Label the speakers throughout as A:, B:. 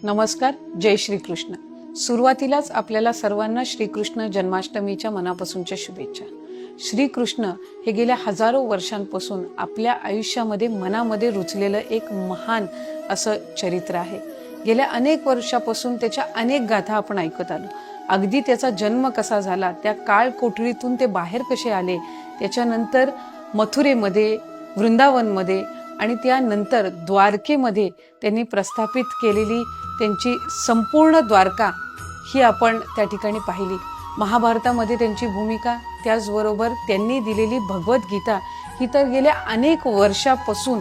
A: नमस्कार. जय श्रीकृष्ण. सुरुवातीलाच आपल्याला सर्वांना श्रीकृष्ण जन्माष्टमीच्या मनापासूनच्या शुभेच्छा. श्रीकृष्ण हे गेल्या हजारो वर्षांपासून आपल्या आयुष्यामध्ये मनामध्ये रुजलेलं एक महान असं चरित्र आहे. गेल्या अनेक वर्षापासून त्याच्या अनेक गाथा आपण ऐकत आलो. अगदी त्याचा जन्म कसा झाला, त्या काळ कोठडीतून ते बाहेर कसे आले, त्याच्यानंतर मथुरेमध्ये, वृंदावनमध्ये आणि त्यानंतर द्वारकेमध्ये त्यांनी प्रस्थापित केलेली त्यांची संपूर्ण द्वारका ही आपण त्या ठिकाणी पाहिली. महाभारतामध्ये त्यांची भूमिका, त्याचबरोबर त्यांनी दिलेली भगवद्गीता ही तर गेल्या अनेक वर्षापासून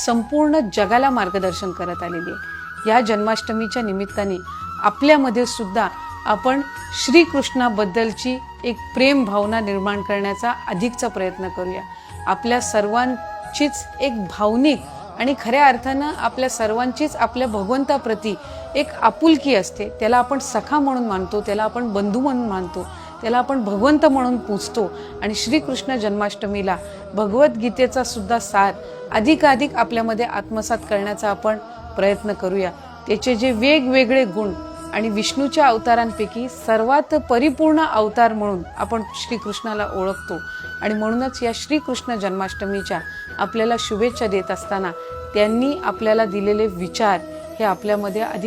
A: संपूर्ण जगाला मार्गदर्शन करत आलेली आहे. या जन्माष्टमीच्या निमित्ताने आपल्यामध्ये सुद्धा आपण श्रीकृष्णाबद्दलची एक प्रेम भावना निर्माण करण्याचा अधिकचा प्रयत्न करूया. आपल्या सर्वांचीच एक भावनिक आणि खऱ्या अर्थानं आपल्या सर्वांचीच आपल्या भगवंताप्रती एक आपुलकी असते. त्याला आपण सखा म्हणून मानतो, त्याला आपण बंधू म्हणून मानतो, त्याला आपण भगवंत म्हणून पूजतो. आणि श्रीकृष्ण जन्माष्टमीला भगवद्गीतेचा सुद्धा सार अधिकाधिक आपल्यामध्ये आत्मसात करण्याचा आपण प्रयत्न करूया. त्याचे जे वेगवेगळे गुण आणि विष्णूच्या अवतारांपैकी सर्वात परिपूर्ण अवतार म्हणून आपण श्रीकृष्णाला ओळखतो. आणि म्हणूनच या श्रीकृष्ण जन्माष्टमीच्या आपल्याला शुभेच्छा देत असताना त्यांनी आपल्याला दिलेले विचार हे आपल्यामध्ये अधिक